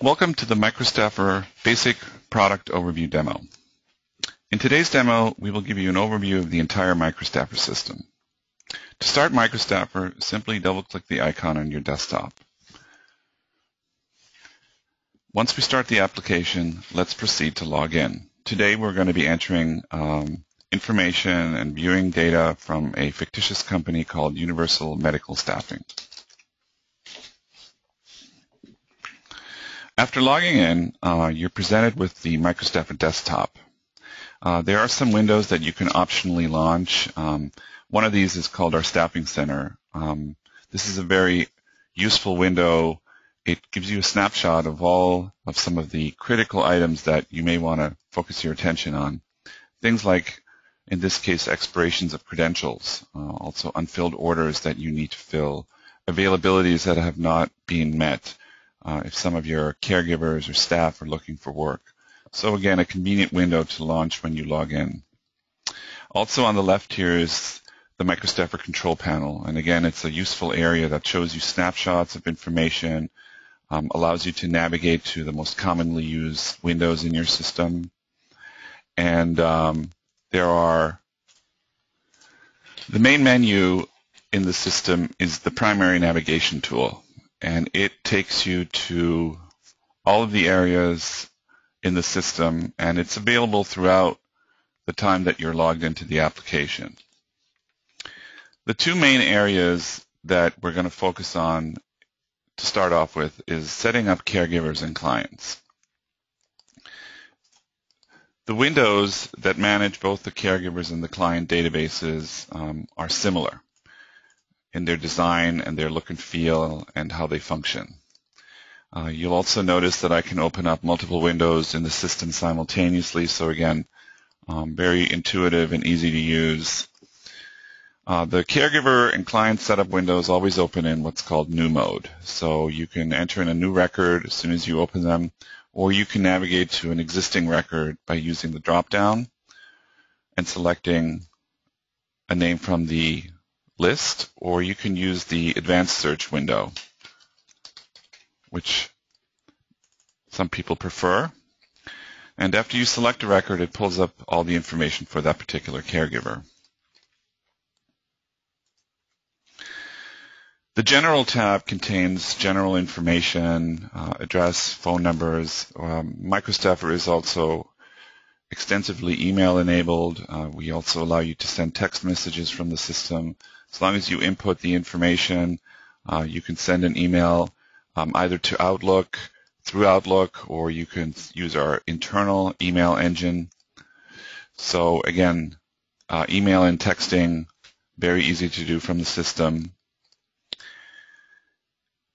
Welcome to the MicroStaffer Basic Product Overview demo. In today's demo, we will give you an overview of the entire MicroStaffer system. To start MicroStaffer, simply double-click the icon on your desktop. Once we start the application, let's proceed to log in. Today, we're going to be entering information and viewing data from a fictitious company called Universal Medical Staffing. After logging in, you're presented with the MicroStaffer desktop. There are some windows that you can optionally launch. One of these is called our Staffing Center. This is a very useful window. It gives you a snapshot of all of some of the critical items that you may want to focus your attention on. Things like, in this case, expirations of credentials, also unfilled orders that you need to fill, availabilities that have not been met, if some of your caregivers or staff are looking for work. So again, a convenient window to launch when you log in. Also on the left here is the MicroStaffer control panel. And again, it's a useful area that shows you snapshots of information, allows you to navigate to the most commonly used windows in your system. And there are the main menu in the system is the primary navigation tool. And it takes you to all of the areas in the system, and it's available throughout the time that you're logged into the application. The two main areas that we're going to focus on to start off with is setting up caregivers and clients. The windows that manage both the caregivers and the client databases are similar in their design and their look and feel and how they function. You'll also notice that I can open up multiple windows in the system simultaneously, so again, very intuitive and easy to use. The caregiver and client setup windows always open in what's called new mode. So you can enter in a new record as soon as you open them, or you can navigate to an existing record by using the drop-down and selecting a name from the list, or you can use the advanced search window, which some people prefer. And after you select a record, it pulls up all the information for that particular caregiver. The General tab contains general information, address, phone numbers. MicroStaffer is also extensively email enabled. We also allow you to send text messages from the system. As long as you input the information, you can send an email either to Outlook, through Outlook, or you can use our internal email engine. So again, email and texting, very easy to do from the system.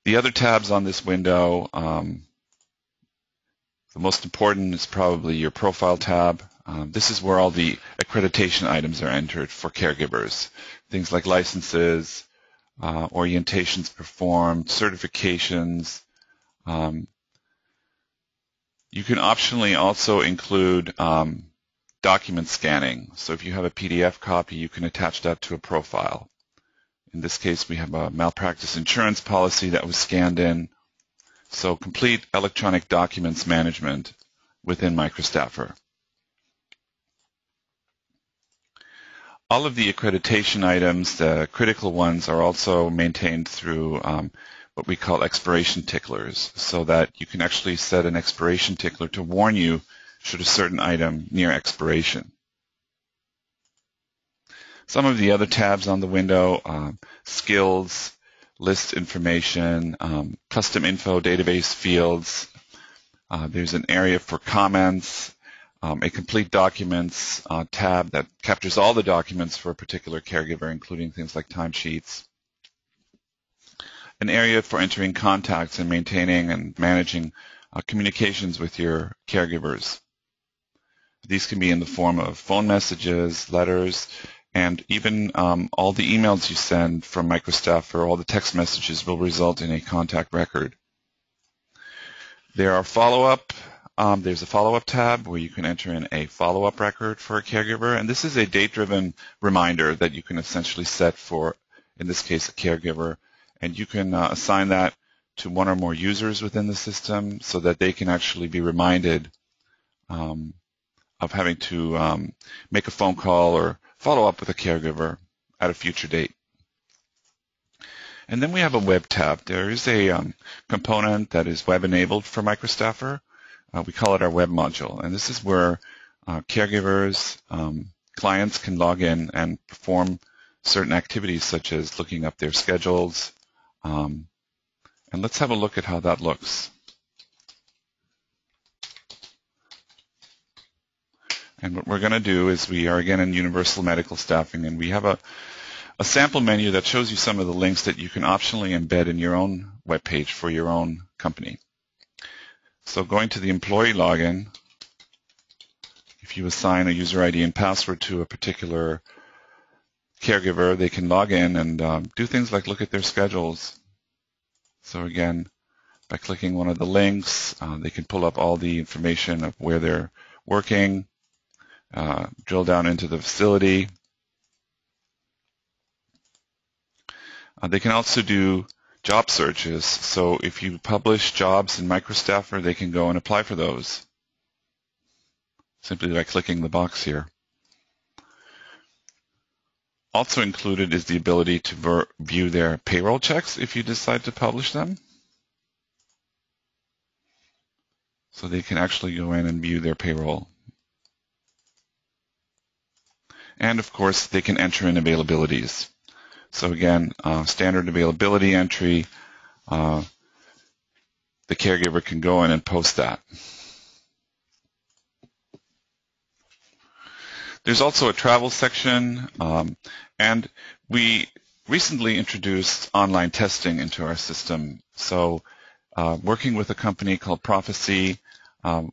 The other tabs on this window, the most important is probably your Profile tab. This is where all the accreditation items are entered for caregivers. Things like licenses, orientations performed, certifications. You can optionally also include document scanning. So if you have a PDF copy, you can attach that to a profile. In this case, we have a malpractice insurance policy that was scanned in. So complete electronic documents management within MicroStaffer. All of the accreditation items, the critical ones, are also maintained through what we call expiration ticklers, so that you can actually set an expiration tickler to warn you should a certain item near expiration. Some of the other tabs on the window, skills, list information, custom info database fields. There's an area for comments, a complete documents tab that captures all the documents for a particular caregiver, including things like timesheets. An area for entering contacts and maintaining and managing communications with your caregivers. These can be in the form of phone messages, letters, and even all the emails you send from MicroStaffer, all the text messages will result in a contact record. There are follow-up. There's a follow-up tab where you can enter in a follow-up record for a caregiver, and this is a date-driven reminder that you can essentially set for, in this case, a caregiver, and you can assign that to one or more users within the system so that they can actually be reminded of having to make a phone call or follow up with a caregiver at a future date. And then we have a web tab. There is a component that is web-enabled for MicroStaffer. We call it our web module. And this is where caregivers, clients can log in and perform certain activities such as looking up their schedules. And let's have a look at how that looks. And what we're going to do is we are again in Universal Medical Staffing, and we have a sample menu that shows you some of the links that you can optionally embed in your own web page for your own company. So going to the employee login, if you assign a user ID and password to a particular caregiver, they can log in and do things like look at their schedules. So again, by clicking one of the links, they can pull up all the information of where they're working, drill down into the facility. They can also do job searches. So if you publish jobs in MicroStaffer, they can go and apply for those simply by clicking the box here. Also included is the ability to view their payroll checks if you decide to publish them. So they can actually go in and view their payroll. And of course, they can enter in availabilities. So again, standard availability entry, the caregiver can go in and post that. There's also a travel section, and we recently introduced online testing into our system. So working with a company called Prophecy,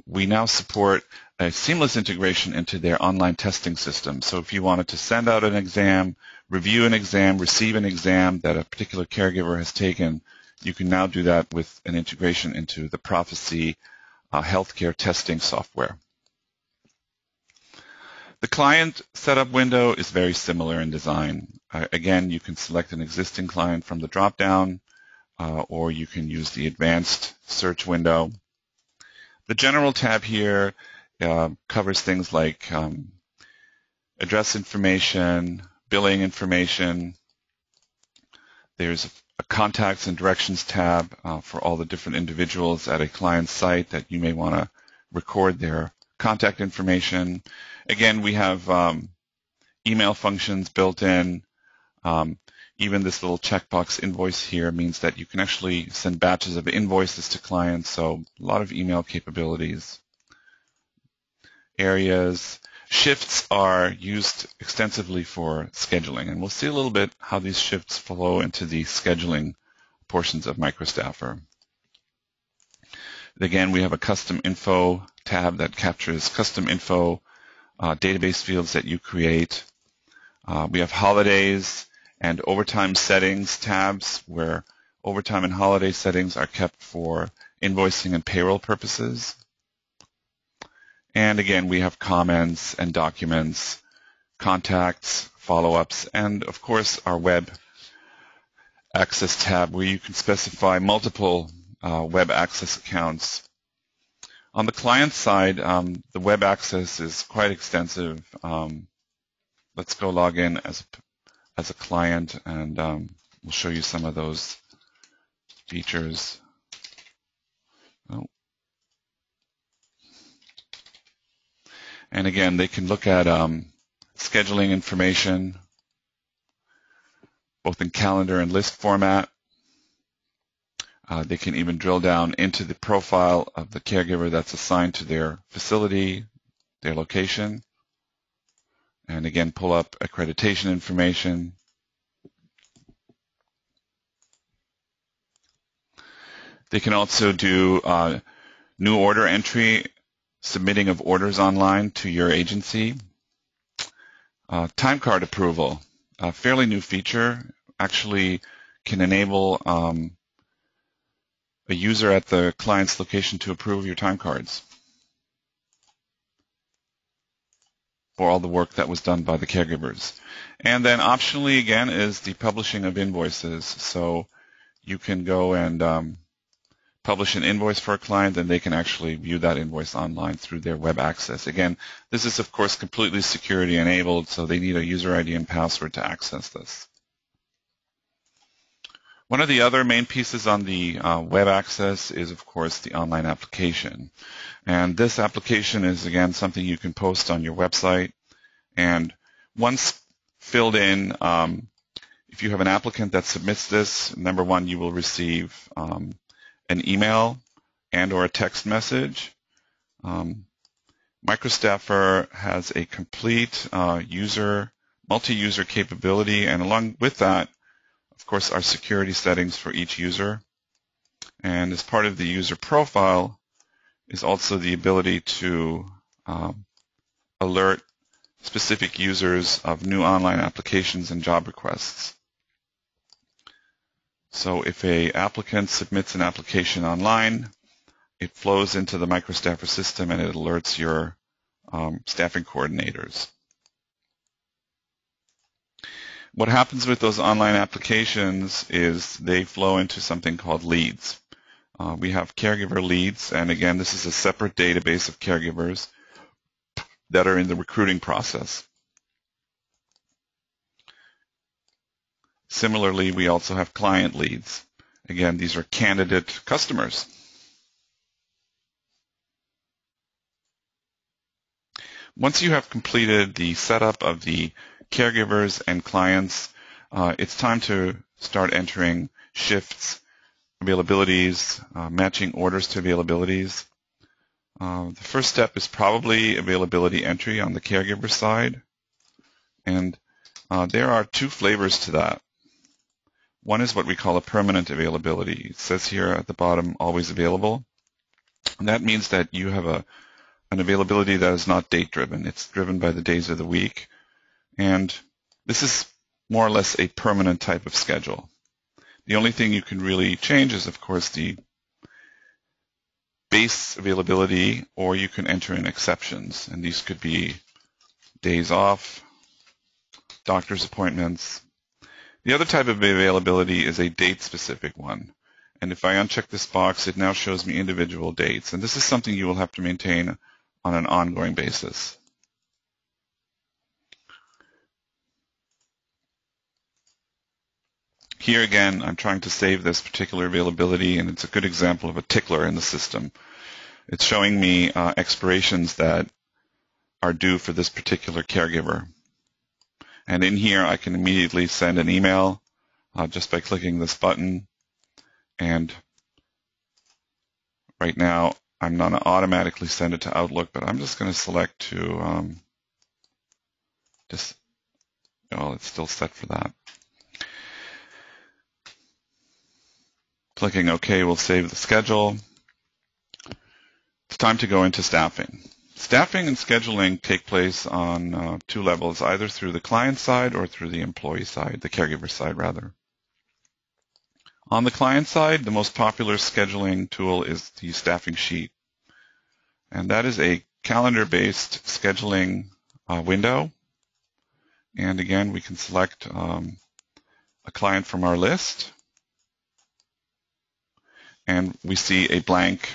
we now support a seamless integration into their online testing system. So if you wanted to send out an exam, review an exam, receive an exam that a particular caregiver has taken, you can now do that with an integration into the Prophecy healthcare testing software. The client setup window is very similar in design. Again, you can select an existing client from the drop-down, or you can use the advanced search window. The general tab here covers things like address information, billing information. There's a contacts and directions tab for all the different individuals at a client site that you may want to record their contact information. Again, we have email functions built in. Even this little checkbox invoice here means that you can actually send batches of invoices to clients, so a lot of email capabilities. Areas. Shifts are used extensively for scheduling, and we'll see a little bit how these shifts flow into the scheduling portions of MicroStaffer. Again, we have a custom info tab that captures custom info database fields that you create. We have holidays and overtime settings tabs where overtime and holiday settings are kept for invoicing and payroll purposes. And again, we have comments and documents, contacts, follow-ups, and of course our web access tab where you can specify multiple web access accounts. On the client side, the web access is quite extensive. Let's go log in as a client, and we'll show you some of those features. Oh. And again, they can look at scheduling information, both in calendar and list format. They can even drill down into the profile of the caregiver that's assigned to their facility, their location, and again, pull up accreditation information. They can also do new order entry, submitting of orders online to your agency. Time card approval, a fairly new feature, actually can enable a user at the client's location to approve your time cards for all the work that was done by the caregivers. And then optionally, again, is the publishing of invoices. So you can go and publish an invoice for a client, then they can actually view that invoice online through their web access. Again, this is of course completely security enabled, so they need a user ID and password to access this. One of the other main pieces on the web access is of course the online application. And this application is again something you can post on your website. And once filled in, if you have an applicant that submits this, number one, you will receive an email and or a text message. MicroStaffer has a complete multi-user capability, and along with that, of course, our security settings for each user. And as part of the user profile is also the ability to alert specific users of new online applications and job requests. So if an applicant submits an application online, it flows into the MicroStaffer system and it alerts your staffing coordinators. What happens with those online applications is they flow into something called leads. We have caregiver leads, and again, this is a separate database of caregivers that are in the recruiting process. Similarly, we also have client leads. Again, these are candidate customers. Once you have completed the setup of the caregivers and clients, it's time to start entering shifts, availabilities, matching orders to availabilities. The first step is probably availability entry on the caregiver side. And there are two flavors to that. One is what we call a permanent availability. It says here at the bottom, always available. And that means that you have an availability that is not date-driven. It's driven by the days of the week. And this is more or less a permanent type of schedule. The only thing you can really change is, of course, the base availability, or you can enter in exceptions. And these could be days off, doctor's appointments. The other type of availability is a date-specific one. And if I uncheck this box, it now shows me individual dates. And this is something you will have to maintain on an ongoing basis. Here again, I'm trying to save this particular availability, and it's a good example of a tickler in the system. It's showing me expirations that are due for this particular caregiver. And in here, I can immediately send an email just by clicking this button. And right now, I'm not going to automatically send it to Outlook, but I'm just going to select to it's still set for that. Clicking OK will save the schedule. It's time to go into staffing. Staffing and scheduling take place on two levels, either through the client side or through the employee side, the caregiver side rather. On the client side, the most popular scheduling tool is the staffing sheet. And that is a calendar-based scheduling window. And again, we can select a client from our list. And we see a blank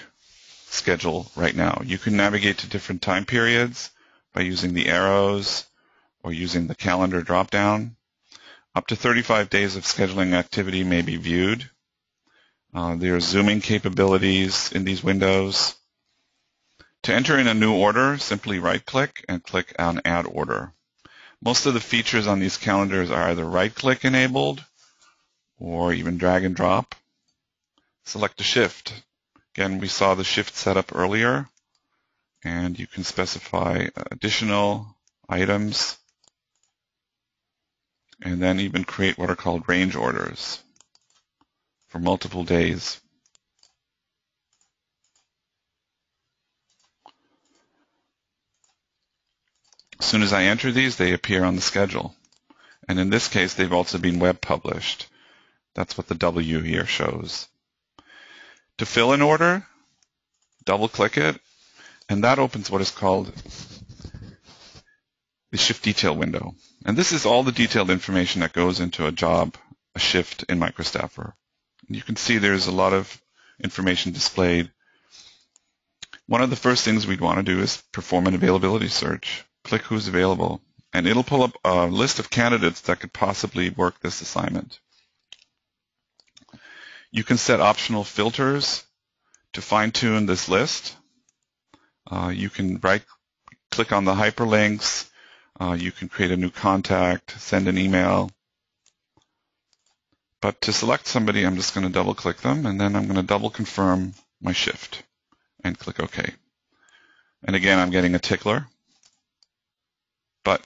schedule right now. You can navigate to different time periods by using the arrows or using the calendar drop-down. Up to 35 days of scheduling activity may be viewed. There are zooming capabilities in these windows. To enter in a new order, simply right-click and click on Add Order. Most of the features on these calendars are either right-click enabled or even drag and drop. Select a shift. Again, we saw the shift setup earlier, and you can specify additional items and then even create what are called range orders for multiple days. As soon as I enter these, they appear on the schedule. And in this case, they've also been web published. That's what the W here shows. To fill an order, double-click it, and that opens what is called the shift detail window. And this is all the detailed information that goes into a job, a shift in MicroStaffer. You can see there's a lot of information displayed. One of the first things we'd want to do is perform an availability search. Click who's available, and it'll pull up a list of candidates that could possibly work this assignment. You can set optional filters to fine-tune this list. You can click on the hyperlinks. You can create a new contact, send an email. But to select somebody, I'm just going to double-click them, and then I'm going to double confirm my shift and click OK. And again, I'm getting a tickler, but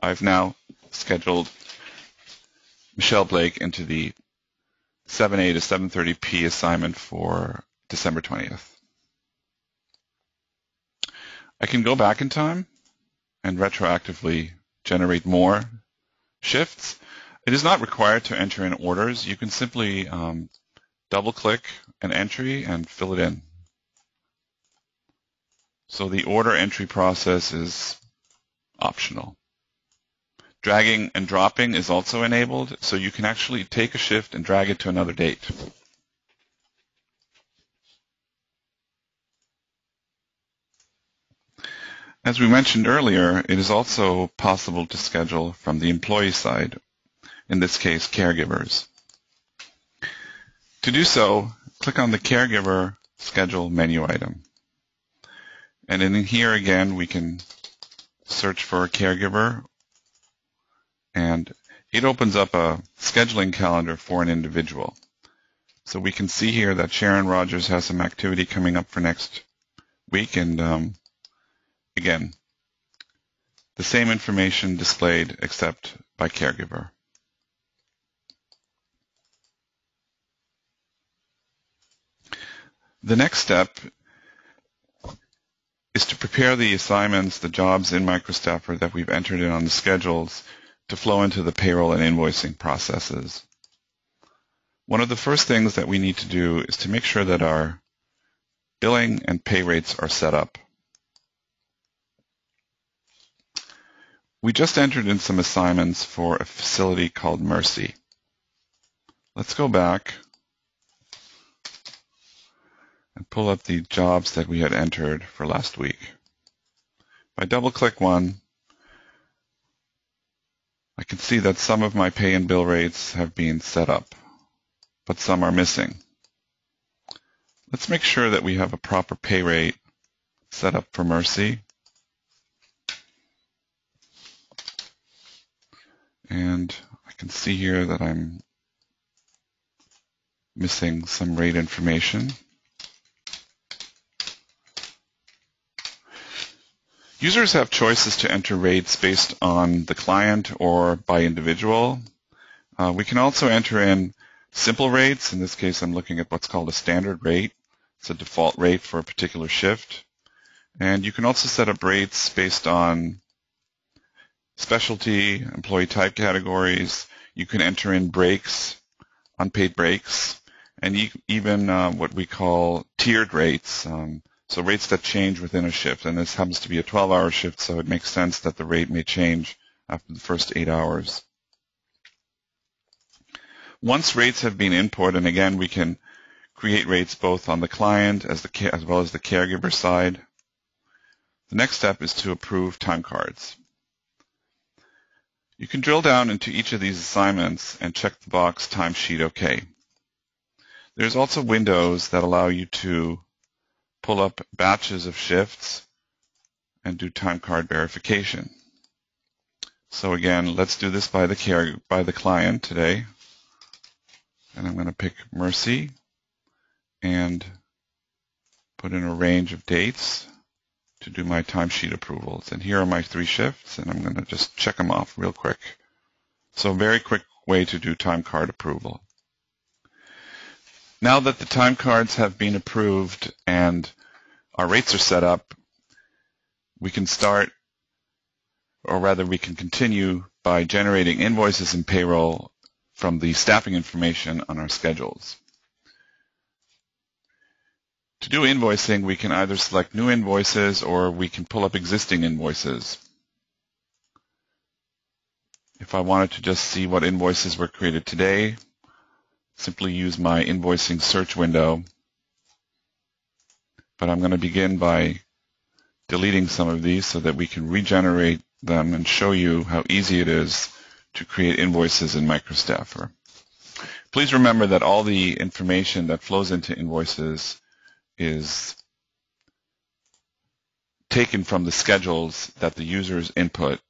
I've now scheduled Michelle Blake into the 7A to 7:30 p assignment for December 20th. I can go back in time and retroactively generate more shifts. It is not required to enter in orders. You can simply double-click an entry and fill it in. So the order entry process is optional. Dragging and dropping is also enabled, so you can actually take a shift and drag it to another date. As we mentioned earlier, it is also possible to schedule from the employee side, in this case, caregivers. To do so, click on the Caregiver Schedule menu item. And in here again, we can search for a caregiver, and it opens up a scheduling calendar for an individual. So we can see here that Sharon Rogers has some activity coming up for next week, and again, the same information displayed except by caregiver. The next step is to prepare the assignments, the jobs in MicroStaffer that we've entered in on the schedules to flow into the payroll and invoicing processes. One of the first things that we need to do is to make sure that our billing and pay rates are set up. We just entered in some assignments for a facility called Mercy. Let's go back and pull up the jobs that we had entered for last week. If I double-click one, I can see that some of my pay and bill rates have been set up, but some are missing. Let's make sure that we have a proper pay rate set up for Mercy. And I can see here that I'm missing some rate information. Users have choices to enter rates based on the client or by individual. We can also enter in simple rates. In this case, I'm looking at what's called a standard rate. It's a default rate for a particular shift. And you can also set up rates based on specialty, employee type categories. You can enter in breaks, unpaid breaks, and even what we call tiered rates. So rates that change within a shift, and this happens to be a 12-hour shift, so it makes sense that the rate may change after the first 8 hours. Once rates have been input, and again, we can create rates both on the client as well as the caregiver side. The next step is to approve time cards. You can drill down into each of these assignments and check the box Timesheet OK. There's also windows that allow you to pull up batches of shifts and do time card verification. So again, let's do this by the client today. And I'm going to pick Mercy and put in a range of dates to do my timesheet approvals. And here are my 3 shifts, and I'm going to just check them off real quick. So a very quick way to do time card approval. Now that the time cards have been approved and our rates are set up, we can start, or rather we can continue by generating invoices and payroll from the staffing information on our schedules. To do invoicing, we can either select new invoices or we can pull up existing invoices. If I wanted to just see what invoices were created today, simply use my invoicing search window but I'm going to begin by deleting some of these so that we can regenerate them and show you how easy it is to create invoices in MicroStaffer. Please remember that all the information that flows into invoices is taken from the schedules that the users input.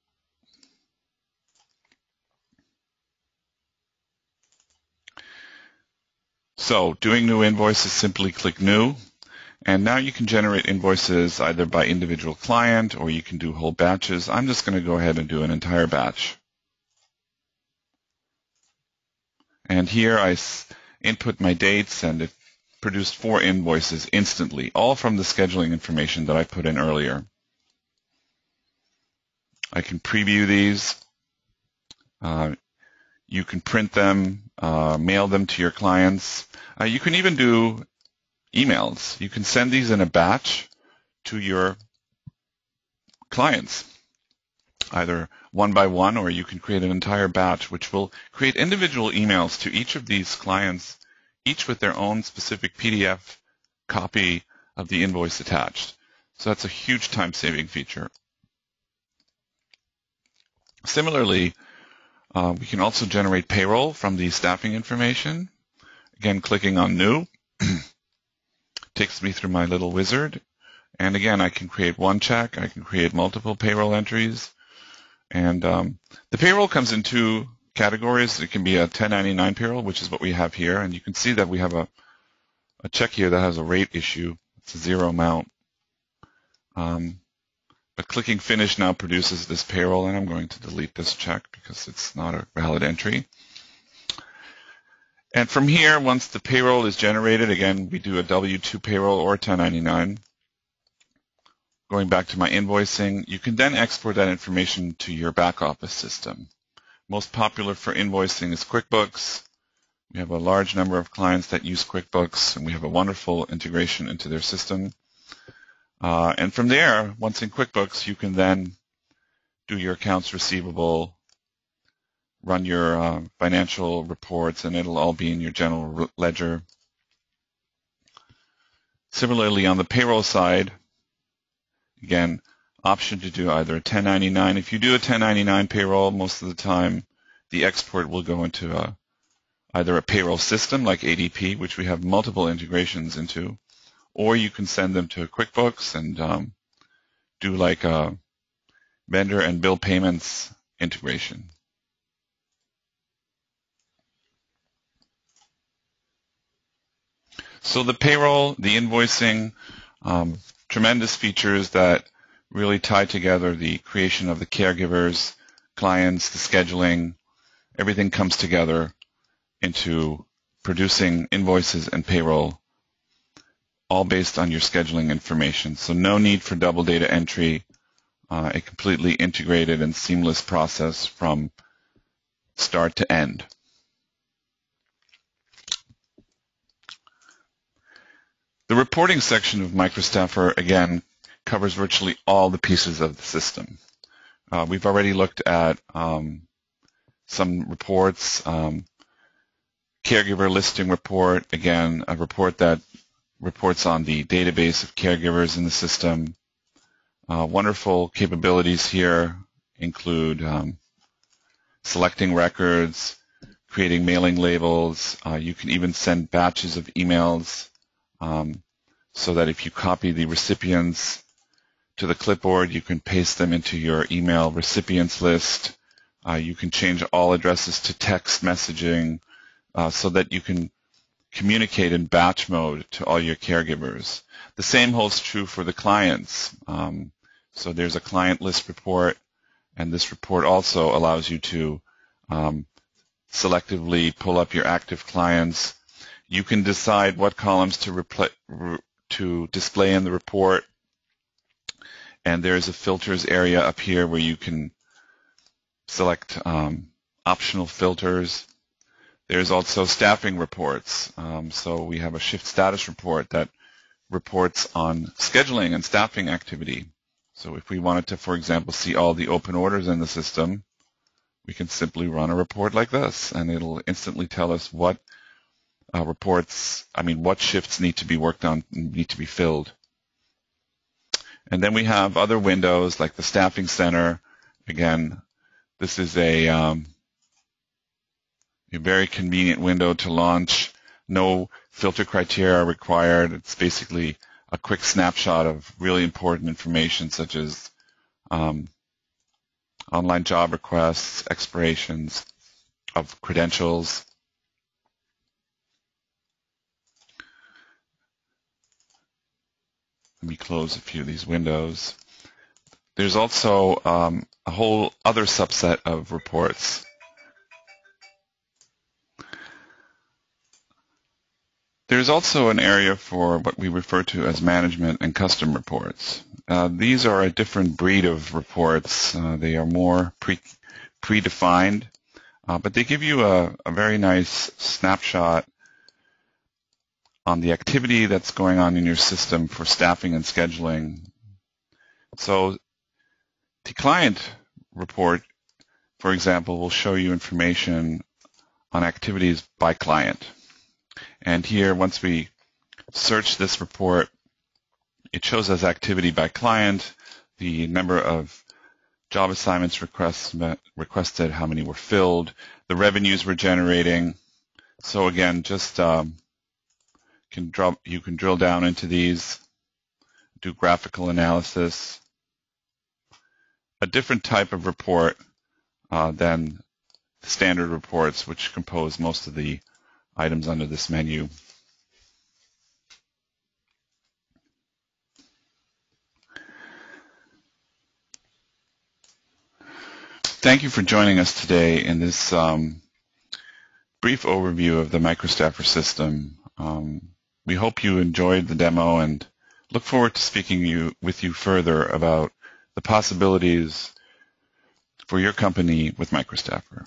So doing new invoices, simply click New, and now you can generate invoices either by individual client or you can do whole batches. I'm just going to go ahead and do an entire batch. And here I input my dates, and it produced 4 invoices instantly, all from the scheduling information that I put in earlier. I can preview these. You can print them, mail them to your clients. You can even do emails. You can send these in a batch to your clients, either one by one, or you can create an entire batch which will create individual emails to each of these clients, each with their own specific PDF copy of the invoice attached. So that's a huge time-saving feature. Similarly, we can also generate payroll from the staffing information. Again, clicking on New takes me through my little wizard. And again, I can create one check. I can create multiple payroll entries. And the payroll comes in 2 categories. It can be a 1099 payroll, which is what we have here. And you can see that we have a check here that has a rate issue. It's a 0 amount. But clicking Finish now produces this payroll, and I'm going to delete this check because it's not a valid entry. And from here, once the payroll is generated, again, we do a W-2 payroll or 1099. Going back to my invoicing, you can then export that information to your back office system. Most popular for invoicing is QuickBooks. We have a large number of clients that use QuickBooks, and we have a wonderful integration into their system. And from there, once in QuickBooks, you can then do your accounts receivable, run your financial reports, and it'll all be in your general ledger. Similarly, on the payroll side, again, option to do either a 1099. If you do a 1099 payroll, most of the time, the export will go into either a payroll system like ADP, which we have multiple integrations into, or you can send them to QuickBooks and do like a vendor and bill payments integration. So the payroll, the invoicing, tremendous features that really tie together the creation of the caregivers, clients, the scheduling. Everything comes together into producing invoices and payroll, all based on your scheduling information. So no need for double data entry, a completely integrated and seamless process from start to end. The reporting section of MicroStaffer, again, covers virtually all the pieces of the system. We've already looked at some reports, caregiver listing report, again, a report that reports on the database of caregivers in the system. Wonderful capabilities here include selecting records, creating mailing labels. You can even send batches of emails so that if you copy the recipients to the clipboard, you can paste them into your email recipients list. You can change all addresses to text messaging so that you can communicate in batch mode to all your caregivers. The same holds true for the clients. So there's a client list report, and this report also allows you to selectively pull up your active clients. You can decide what columns to display in the report, and there's a filters area up here where you can select optional filters. There's also staffing reports. So we have a shift status report that reports on scheduling and staffing activity. So if we wanted to, for example, see all the open orders in the system, we can simply run a report like this, and it'll instantly tell us what what shifts need to be worked on, need to be filled. And then we have other windows like the Staffing Center. Again, this is a very convenient window to launch. No filter criteria are required. It's basically a quick snapshot of really important information such as online job requests, expirations of credentials. Let me close a few of these windows. There's also a whole other subset of reports. There's also an area for what we refer to as management and custom reports. These are a different breed of reports. They are more predefined, but they give you a very nice snapshot on the activity that's going on in your system for staffing and scheduling. So the client report, for example, will show you information on activities by client. And here, once we search this report, it shows us activity by client, the number of job assignments requested, how many were filled, the revenues we're generating. So again, just you can drill down into these, do graphical analysis. A different type of report than standard reports, which compose most of the items under this menu. Thank you for joining us today in this brief overview of the MicroStaffer system. We hope you enjoyed the demo and look forward to speaking with you further about the possibilities for your company with MicroStaffer.